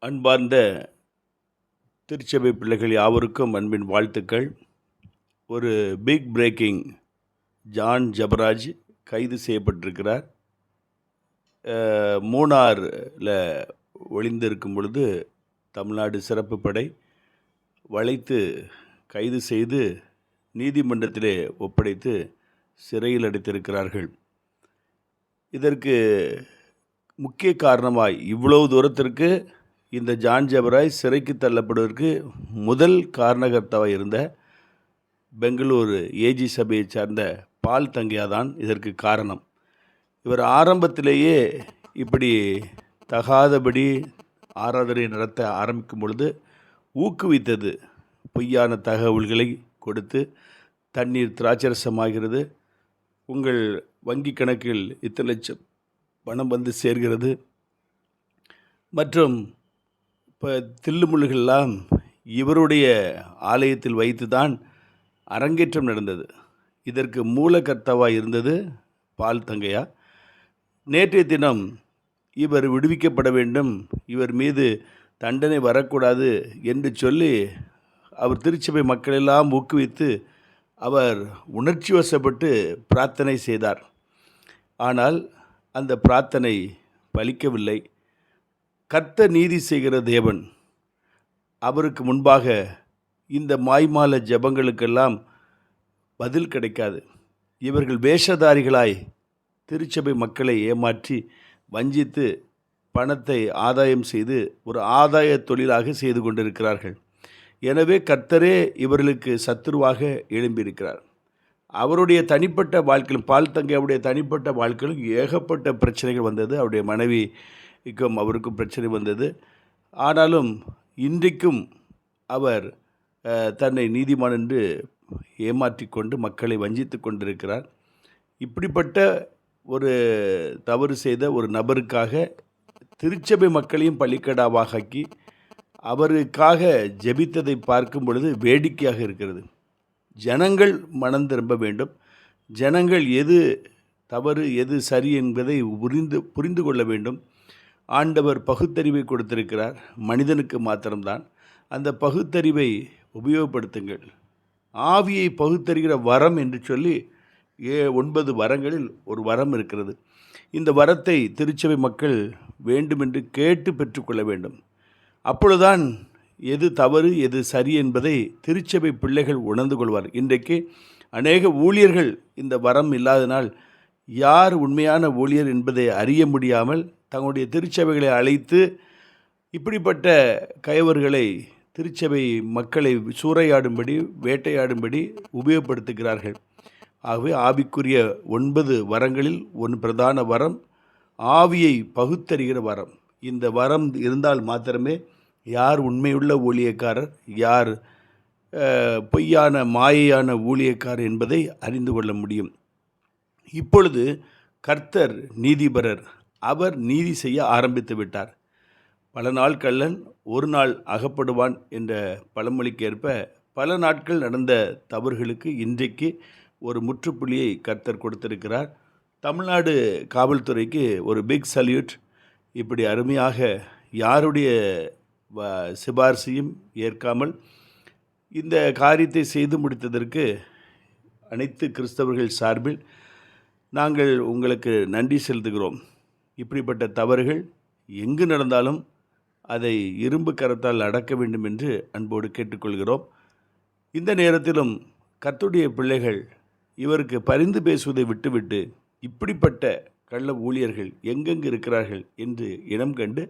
அன்பார்ந்த திருச்சபை பிள்ளைகள் யாவருக்கும் அன்பின் வாழ்த்துக்கள். ஒரு பிக் பிரேக்கிங், ஜான் ஜபராஜ் கைது செய்யப்பட்டிருக்கிறார். மூணாரில் ஒளிந்திருக்கும் பொழுது தமிழ்நாடு சிறப்பு படை வளைத்து கைது செய்து நீதிமன்றத்திலே ஒப்படைத்து சிறையில் அடைத்திருக்கிறார்கள். இதற்கு முக்கிய காரணமாய் இவ்வளவு தூரத்திற்கு இந்த ஜான் ஜபராஜ் சிறைக்கு தள்ளப்படுவதற்கு முதல் காரணகர்த்தாவாக இருந்த பெங்களூரு ஏஜி சபையை சார்ந்த பால் தங்கையா தான் இதற்கு காரணம். இவர் ஆரம்பத்திலேயே இப்படி தகாதபடி ஆராதனை நடத்த ஆரம்பிக்கும் பொழுது ஊக்குவித்தது. பொய்யான தகவல்களை கொடுத்து தண்ணீர் திராட்சரசமாகிறது, உங்கள் வங்கி கணக்கில் இத்தனை லட்சம் பணம் வந்து சேர்கிறது மற்றும் இப்போ தில்லுமுள்ளுகள்லாம் இவருடைய ஆலயத்தில் வைத்து தான் அரங்கேற்றம் நடந்தது. இதற்கு மூலகர்த்தாவாக இருந்தது பால் தங்கையா. நேற்றைய தினம் இவர் விடுவிக்கப்பட வேண்டும், இவர் மீது தண்டனை வரக்கூடாது என்று சொல்லி அவர் திருச்சபை மக்களெல்லாம் ஊக்குவித்து அவர் உணர்ச்சி வசப்பட்டு பிரார்த்தனை செய்தார். ஆனால் அந்த பிரார்த்தனை பலிக்கவில்லை. கர்த்தர் நீதி செய்கிற தேவன். அவருக்கு முன்பாக இந்த மாய்மால ஜெபங்களுக்கெல்லாம் பதில் கிடைக்காது. இவர்கள் வேஷதாரிகளாய் திருச்சபை மக்களை ஏமாற்றி வஞ்சித்து பணத்தை ஆதாயம் செய்து ஒரு ஆதாய தொழிலாக செய்து கொண்டிருக்கிறார்கள். எனவே கர்த்தரே இவர்களுக்கு சத்துருவாக எழும்பியிருக்கிறார். அவருடைய தனிப்பட்ட வாழ்க்கையிலும் பால் தங்கையுடைய தனிப்பட்ட வாழ்க்கையிலும் ஏகப்பட்ட பிரச்சனைகள் வந்தது. அவருடைய மனைவிக்கும் அவருக்கும் பிரச்சனை வந்தது. ஆனாலும் இன்றைக்கும் அவர் தன்னை நீதிமான் என்று ஏமாற்றிக்கொண்டு மக்களை வஞ்சித்து கொண்டிருக்கிறார். இப்படிப்பட்ட ஒரு தவறு செய்த ஒரு நபருக்காக திருச்சபை மக்களையும் பள்ளிக்கடாவாக ஆக்கி அவருக்காக ஜெபித்ததை பார்க்கும் பொழுது வேடிக்கையாக இருக்கிறது. ஜனங்கள் மனம் திரும்ப வேண்டும். ஜனங்கள் எது தவறு எது சரி என்பதை புரிந்து கொள்ள வேண்டும். ஆண்டவர் பகுத்தறிவை கொடுத்திருக்கிறார், மனிதனுக்கு மாத்திரம்தான். அந்த பகுத்தறிவை உபயோகப்படுத்துங்கள். ஆவியை பகுத்தறிகிற வரம் என்று சொல்லி 9 வரங்களில் ஒரு வரம் இருக்கிறது. இந்த வரத்தை திருச்சபை மக்கள் வேண்டுமென்று கேட்டு பெற்றுக்கொள்ள வேண்டும். அப்பொழுதுதான் எது தவறு எது சரி என்பதை திருச்சபை பிள்ளைகள் உணர்ந்து கொள்வார். இன்றைக்கு அநேக ஊழியர்கள் இந்த வரம் இல்லாதனால் யார் உண்மையான ஊழியர் என்பதை அறிய முடியாமல் தங்களுடைய திருச்சபைகளை அழைத்து இப்படிப்பட்ட கயவர்களை திருச்சபை மக்களை சூறையாடும்படி வேட்டையாடும்படி உபயோகப்படுத்துகிறார்கள். ஆகவே ஆவிக்குரிய 9 வரங்களில் ஒரு பிரதான வரம் ஆவியை பகுத்தறிகிற வரம். இந்த வரம் இருந்தால் மாத்திரமே யார் உண்மையுள்ள ஊழியக்காரர், யார் பொய்யான மாயையான ஊழியக்காரர் என்பதை அறிந்து கொள்ள முடியும். இப்பொழுது கர்த்தர் நீதிபரர். அவர் நீதி செய்ய ஆரம்பித்து விட்டார். பல நாள் கள்ளன் ஒரு நாள் அகப்படுவான் என்ற பழமொழிக்கு ஏற்ப பல நாட்கள் நடந்த தவறுகளுக்கு இன்றைக்கு ஒரு முற்றுப்புள்ளியை கர்த்தர் கொடுத்திருக்கிறார். தமிழ்நாடு காவல்துறைக்கு ஒரு பிக் சல்யூட். இப்படி அருமையாக யாருடைய சிபாரிசையும் ஏற்காமல் இந்த காரியத்தை செய்து முடித்ததற்கு அனைத்து கிறிஸ்தவர்கள் சார்பில் நாங்கள் உங்களுக்கு நன்றி செலுத்துகிறோம். இப்படிப்பட்ட தவறுகள் எங்கு நடந்தாலும் அதை இரும்பு கரத்தால் அடக்க வேண்டும் என்று அன்போடு கேட்டுக்கொள்கிறோம். இந்த நேரத்திலும் கர்த்தருடைய பிள்ளைகள் இவருக்கு பரிந்து பேசுவதை விட்டுவிட்டு இப்படிப்பட்ட கள்ள ஊழியர்கள் எங்கெங்கு இருக்கிறார்கள் என்று இனம் கண்டு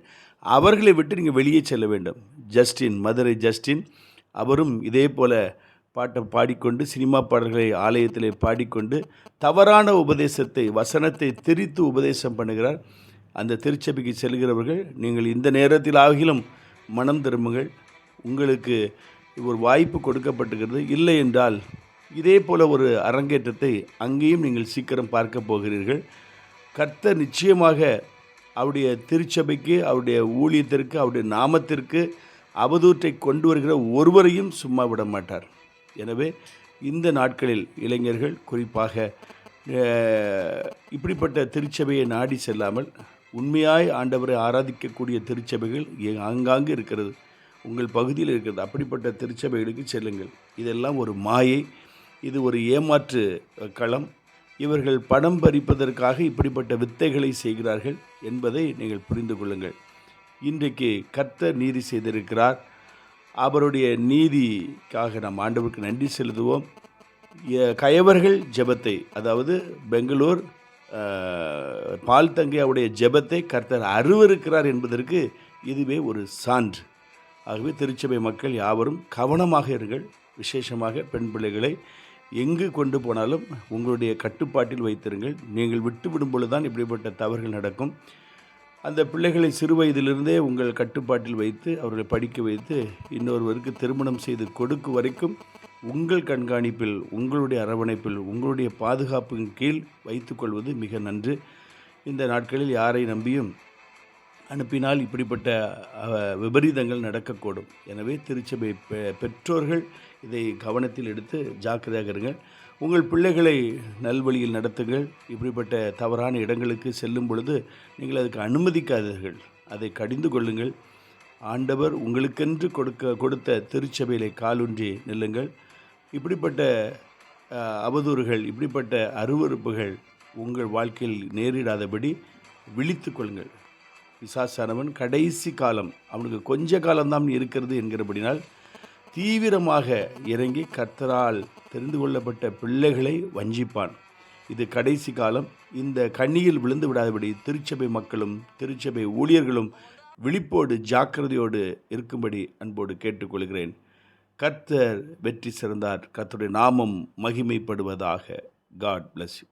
அவர்களை விட்டு நீங்கள் வெளியே செல்ல வேண்டும். ஜஸ்டின், மதுரை ஜஸ்டின், அவரும் இதே போல பாட்டை பாடிக்கொண்டு சினிமா பாடல்களை ஆலயத்திலே பாடிக்கொண்டு தவறான உபதேசத்தை வசனத்தை திரித்து உபதேசம் பண்ணுகிறார். அந்த திருச்சபைக்கு செல்கிறவர்கள் நீங்கள் இந்த நேரத்தில் ஆகிலும் மனம் திரும்புங்கள். உங்களுக்கு ஒரு வாய்ப்பு கொடுக்கப்பட்டுகிறது. இல்லை என்றால் இதே போல ஒரு அரங்கேற்றத்தை அங்கேயும் நீங்கள் சீக்கிரம் பார்க்க போகிறீர்கள். கர்த்தர் நிச்சயமாக அவருடைய திருச்சபைக்கு, அவருடைய ஊழியத்திற்கு, அவருடைய நாமத்திற்கு அவதூற்றை கொண்டு வருகிற ஒருவரையும் சும்மா விட மாட்டார். எனவே இந்த நாட்களில் இளைஞர்கள் குறிப்பாக இப்படிப்பட்ட திருச்சபையை நாடி செல்லாமல் உண்மையாய் ஆண்டவரை ஆராதிக்கக்கூடிய திருச்சபைகள் ஆங்காங்கு இருக்கிறது, உங்கள் பகுதியில் இருக்கிறது. அப்படிப்பட்ட திருச்சபைகளுக்கு செல்லுங்கள். இதெல்லாம் ஒரு மாயை, இது ஒரு ஏமாற்று களம். இவர்கள் பணம் பறிப்பதற்காக இப்படிப்பட்ட வித்தைகளை செய்கிறார்கள் என்பதை நீங்கள் புரிந்து கொள்ளுங்கள். இன்றைக்கு கர்த்தர் நீதி செய்திருக்கிறார். அவருடைய நீதிக்காக நாம் ஆண்டவருக்கு நன்றி செலுத்துவோம். கயவர்கள் ஜெபத்தை, அதாவது பெங்களூர் பால் தங்கையாவுடைய ஜெபத்தை கர்த்தர் அருவருக்கிறார் என்பதற்கு இதுவே ஒரு சான்று. ஆகவே திருச்சபை மக்கள் யாவரும் கவனமாக இருங்கள். விசேஷமாக பெண் பிள்ளைகளை எங்கு கொண்டு போனாலும் உங்களுடைய கட்டுப்பாட்டில் வைத்திருங்கள். நீங்கள் விட்டுவிடும் பொழுது தான் இப்படிப்பட்ட தவறுகள் நடக்கும். அந்த பிள்ளைகளை சிறு வயதிலிருந்தே உங்கள் கட்டுப்பாட்டில் வைத்து அவர்களை படிக்க வைத்து இன்னொருவருக்கு திருமணம் செய்து கொடுக்கும் வரைக்கும் உங்கள் கண்காணிப்பில், உங்களுடைய அரவணைப்பில், உங்களுடைய பாதுகாப்பின் கீழ் வைத்துக்கொள்வது மிக நன்று. இந்த நாட்களில் யாரை நம்பியும் அனுப்பினால் இப்படிப்பட்ட விபரீதங்கள் நடக்கக்கூடும். எனவே திருச்சபை பெற்றோர்கள் இதை கவனத்தில் எடுத்து ஜாக்கிரதையாக இருங்கள். உங்கள் பிள்ளைகளை நல்வழியில் நடத்துங்கள். இப்படிப்பட்ட தவறான இடங்களுக்கு செல்லும் பொழுது நீங்கள் அதுக்கு அனுமதிக்காதீர்கள். அதை கடிந்து கொள்ளுங்கள். ஆண்டவர் உங்களுக்கென்று கொடுத்த திருச்சபையிலே காலூன்றி நில்லுங்கள். இப்படிப்பட்ட அவதூறுகள், இப்படிப்பட்ட அருவருப்புகள் உங்கள் வாழ்க்கையில் நேரிடாதபடி விழித்து கொள்ளுங்கள். பிசாசானவன் கடைசி காலம், அவனுக்கு கொஞ்ச காலம்தான் இருக்கிறது என்கிறபடினால் தீவிரமாக இறங்கி கர்த்தரால் தெரிந்து கொள்ளப்பட்ட பிள்ளைகளை வஞ்சிப்பான். இது கடைசி காலம். இந்த கண்ணியில் விழுந்து விடாதபடி திருச்சபை மக்களும் திருச்சபை ஊழியர்களும் விழிப்போடு ஜாக்கிரதையோடு இருக்கும்படி அன்போடு கேட்டுக்கொள்கிறேன். கர்த்தர் வெற்றி சிறந்தார். கர்த்தருடைய நாமம் மகிமைப்படுவதாக. God bless you.